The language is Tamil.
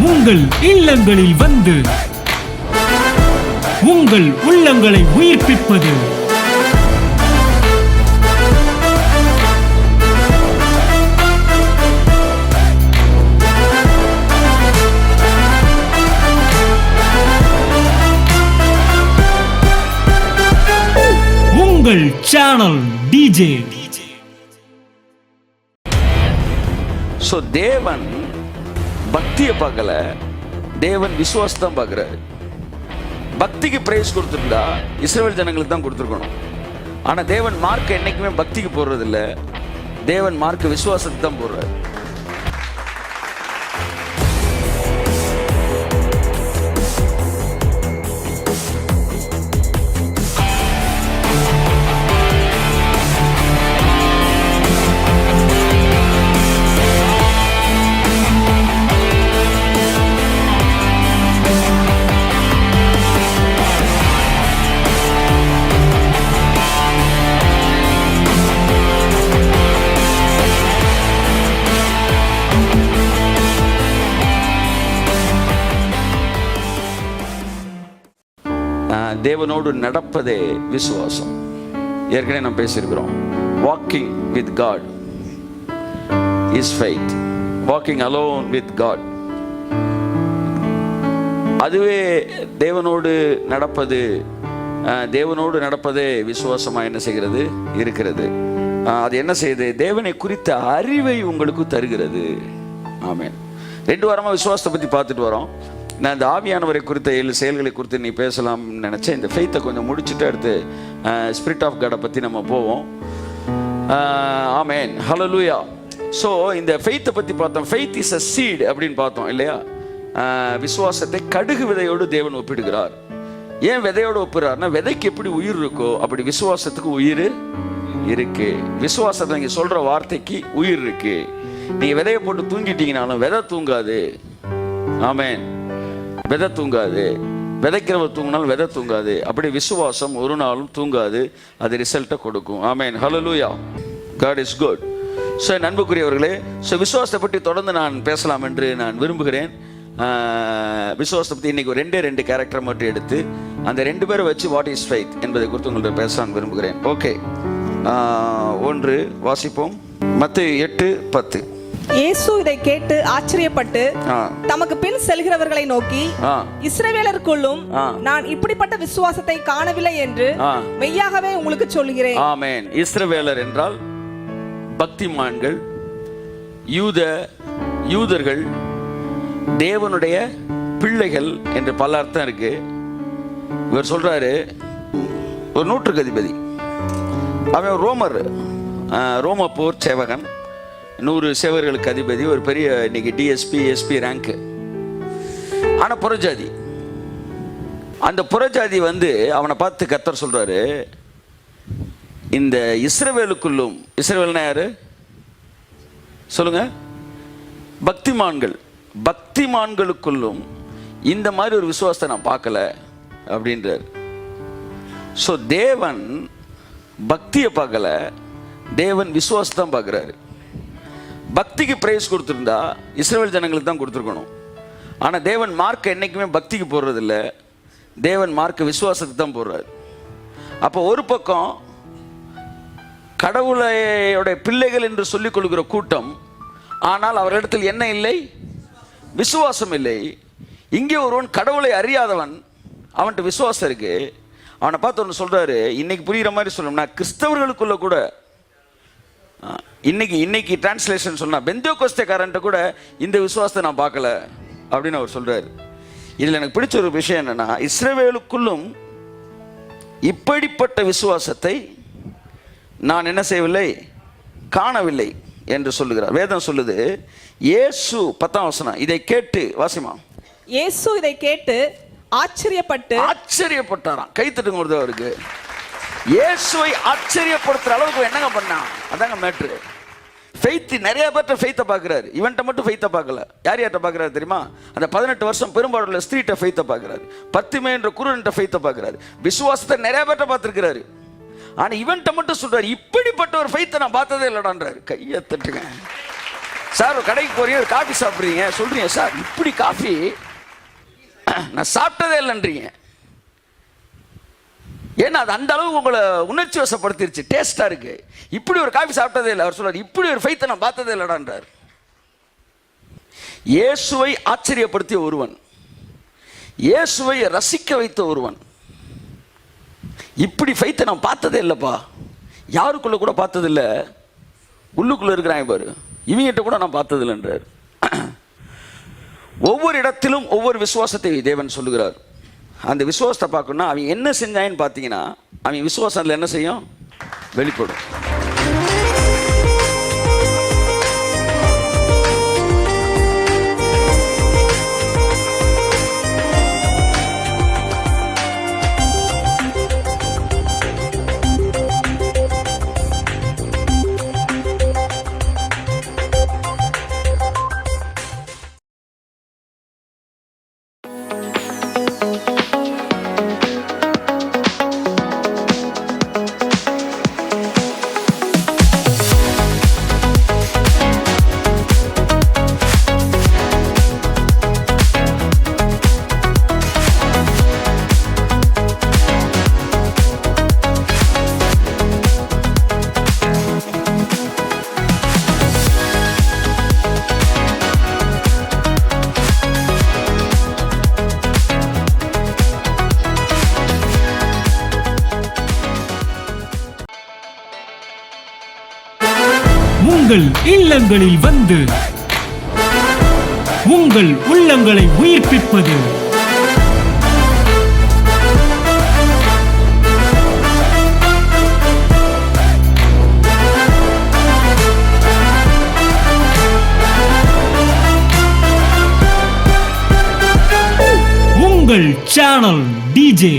உங்கள் இல்லங்களில் வந்து உங்கள் உள்ளங்களை உயிர்ப்பிப்பது உங்கள் சேனல் டிஜே. ஸோ தேவன் பக்தியை பார்க்கல, தேவன் விசுவாசத்தான் பார்க்குறாரு. பக்திக்கு பிரைஸ் கொடுத்துருந்தா இஸ்ரவேல் ஜனங்களுக்கு தான் கொடுத்துருக்கணும். ஆனால் தேவன் மார்க் என்னைக்குமே பக்திக்கு போடுறதில்ல, தேவன் மார்க் விசுவாசத்துக்கு தான் போடுறாரு. தேவனோடு நடப்பதே விசுவாசம். ஏற்கனவே நாம் பேசியிருக்கிறோம். Walking with God is faith, walking alone with God. அதுவே தேவனோடு நடப்பதே விசுவாசமாக என்ன செய்கிறது இருக்கிறது. அது என்ன செய்யுது? தேவனை குறித்த அறிவை உங்களுக்கு தருகிறது. ஆமென். 2 வாரமாக விசுவாசத்தை பற்றி பார்த்துட்டு வரோம். நான் இந்த ஆவியானவரை குறித்த 7 செயல்களை குறித்து நீ பேசலாம்னு நினச்சேன். இந்த ஃபெய்த்தை கொஞ்சம் முடிச்சுட்டு அடுத்து ஸ்பிரிட் ஆஃப் காடை பற்றி நம்ம போவோம். ஆமென், ஹல்லேலூயா. ஸோ இந்த ஃபெய்த்தை பற்றி பார்த்தோம். ஃபெய்த் இஸ் அ சீட் அப்படின்னு பார்த்தோம் இல்லையா? விசுவாசத்தை கடுகு விதையோடு தேவன் ஒப்பிடுகிறார். ஏன் விதையோடு ஒப்பிடுறாருன்னா, விதைக்கு எப்படி உயிர் இருக்கோ அப்படி விசுவாசத்துக்கு உயிர் இருக்கு. விசுவாசத்தை நீங்கள் சொல்கிற வார்த்தைக்கு உயிர் இருக்கு. நீங்கள் விதையை போட்டு தூங்கிட்டீங்கனாலும் விதை தூங்காது. ஆமென். விதை தூங்காது. விதைக்கிறவர் தூங்கினாலும் விதை தூங்காது. அப்படி விசுவாசம் ஒரு நாளும் தூங்காது, அது ரிசல்ட்டை கொடுக்கும். Amen, hallelujah. God is good. So அன்புக்குரியவர்களே, ஸோ விசுவாசத்தை பற்றி தொடர்ந்து நான் பேசலாம் என்று நான் விரும்புகிறேன். விசுவாசத்தை பற்றி இன்றைக்கி 2 கேரக்டர் மட்டும் எடுத்து அந்த 2 பேரை வச்சு வாட் இஸ் ஃபெய்த் என்பதை குறித்து உங்கள்கிட்ட பேச விரும்புகிறேன். ஓகே, 1 வாசிப்போம். மத்தேயு 8:10. இயேசு இதை கேட்டு ஆச்சரியப்பட்டு தமக்கு பின் செல்கிறவர்களை நோக்கி, இஸ்ரவேலருக்குள்ளும் நான் இப்படிப்பட்ட விசுவாசத்தை காணவில்லை என்று மெய்யாகவே உங்களுக்கு சொல்கிறேன். ஆமென். இஸ்ரவேலர் என்றால் பக்திமான்கள், யூதர்கள், தேவனுடைய பிள்ளைகள் என்று பல அர்த்தம் இருக்கு. இவர் சொல்றாரு, ஒரு நூற்றுக்கு அதிபதி, அவன் ரோம போர் சேவகன், 100 சேவர்களுக்கு அதிபதி, ஒரு பெரிய இன்னைக்கு டிஎஸ்பி எஸ்பி ரேங்க். ஆனால் புறஜாதி. அந்த புறஜாதி அவனை பார்த்து கர்த்தர் சொல்றாரு, இந்த இஸ்ரவேலுக்குள்ளும், இஸ்ரவேல்னா யாரு சொல்லுங்க? பக்திமான்களுக்குள்ளும் இந்த மாதிரி ஒரு விசுவாசத்தை நான் பார்க்கல அப்படின்றார். ஸோ தேவன் பக்தியை பார்க்கல, தேவன் விசுவாசத்தை தான் பார்க்குறாரு. பக்திக்கு பிரைஸ் கொடுத்துருந்தா இஸ்ரவேல் ஜனங்களுக்கு தான் கொடுத்துருக்கணும். ஆனால் தேவன் மார்க் என்னைக்குமே பக்திக்கு போடுறதில்ல, தேவன் மார்க் விசுவாசத்துக்கு தான் போடுறாரு. அப்போ ஒரு பக்கம் கடவுளையோட பிள்ளைகள் என்று சொல்லிக் கொள்கிற கூட்டம், ஆனால் அவரிடத்தில் என்ன இல்லை? விசுவாசம் இல்லை. இங்கே ஒருவன் கடவுளை அறியாதவன், அவன்கிட்ட விசுவாசம் இருக்கு. அவனை பார்த்து ஒன்று சொல்றாரு, இன்னைக்கு புரிகிற மாதிரி சொல்லணும்னா, கிறிஸ்தவர்களுக்குள்ள கூட இன்னைக்கு டிரான்ஸ்லேஷன் சொன்னா, பெந்தேகோஸ்தேக்காரன்ட்ட கூட இந்த விசுவாசத்தை நான் பார்க்கல அப்படின்னு அவர் சொல்றாரு. இதில் எனக்கு பிடிச்ச ஒரு விஷயம் என்னன்னா, இஸ்ரவேலுக்குள்ளும் இப்படிப்பட்ட விசுவாசத்தை நான் என்ன செய்யவில்லை, காணவில்லை என்று சொல்லுகிறார். வேதம் சொல்லுது, இயேசு 10ஆம் வசனம், இதை கேட்டு வாசிமா. இயேசு இதை கேட்டு ஆச்சரியப்பட்டாராம். கை தட்டுங்க ஒரு அவருக்கு. இயேசுவை ஆச்சரியப்படுத்துற அளவுக்கு என்னங்க பண்ணா? அதாங்க மேட்ரு. ஃபெய்த் நிறைய பேர்ட்ட ஃபெய்த்தை பார்க்குறாரு, இவன்ட்ட மட்டும் ஃபெய்த்தை பார்க்கல. யார்கிட்ட பார்க்குறாரு தெரியுமா? அந்த 18 வருஷம் பெரும்பாலுள்ள ஸ்திரீட்ட ஃபெய்த்தை பார்க்குறாரு, 10 என்ற குருடன்ட்ட ஃபெய்த்தை பார்க்குறாரு, விசுவாசத்தை நிறைய பேர்ட்ட பார்த்துருக்கிறாரு. ஆனால் இவன்ட்ட மட்டும் சொல்றாரு, இப்படிப்பட்ட ஒரு ஃபெய்த்தை நான் பார்த்ததே இல்லடான்றாரு. கையை தட்டுங்க. சார் ஒரு கடைக்கு போறீங்க, ஒரு காஃபி சாப்பிட்றீங்க, சொல்றீங்க சார் இப்படி காஃபி நான் சாப்பிட்டதே இல்லைன்றீங்க. ஏன்னா அது அந்த அளவுக்கு உங்களை உணர்ச்சி வசப்படுத்திருச்சு, டேஸ்டா இருக்கு. இப்படி ஒரு காஃபி சாப்பிட்டதே இல்லை. அவர் சொல்றாரு இப்படி ஒரு ஃபெய்த்தை நான் பார்த்ததே இல்லடான்றார். இயேசுவை ஆச்சரியப்படுத்திய ஒருவன், இயேசுவை ரசிக்க வைத்த ஒருவன், இப்படி ஃபெய்த்தை நான் பார்த்ததே இல்லைப்பா, யாருக்குள்ள கூட பார்த்ததில்லை, உள்ளுக்குள்ள இருக்கிறாங்க பாரு, இவங்கிட்ட கூட நான் பார்த்ததில்லைன்றார். ஒவ்வொரு இடத்திலும் ஒவ்வொரு விசுவாசத்தை தேவன் சொல்லுகிறார். அந்த விசுவாசத்தை பார்க்கணும்னா அவன் என்ன செஞ்சான்னு பார்த்தீங்கன்னா அவன் விசுவாசத்தில் என்ன செய்யும், வெளிப்படும். உங்கள் இல்லங்களில் வந்து உங்கள் உள்ளங்களை உயிர்ப்பிப்பது உங்கள் சேனல் டிஜே.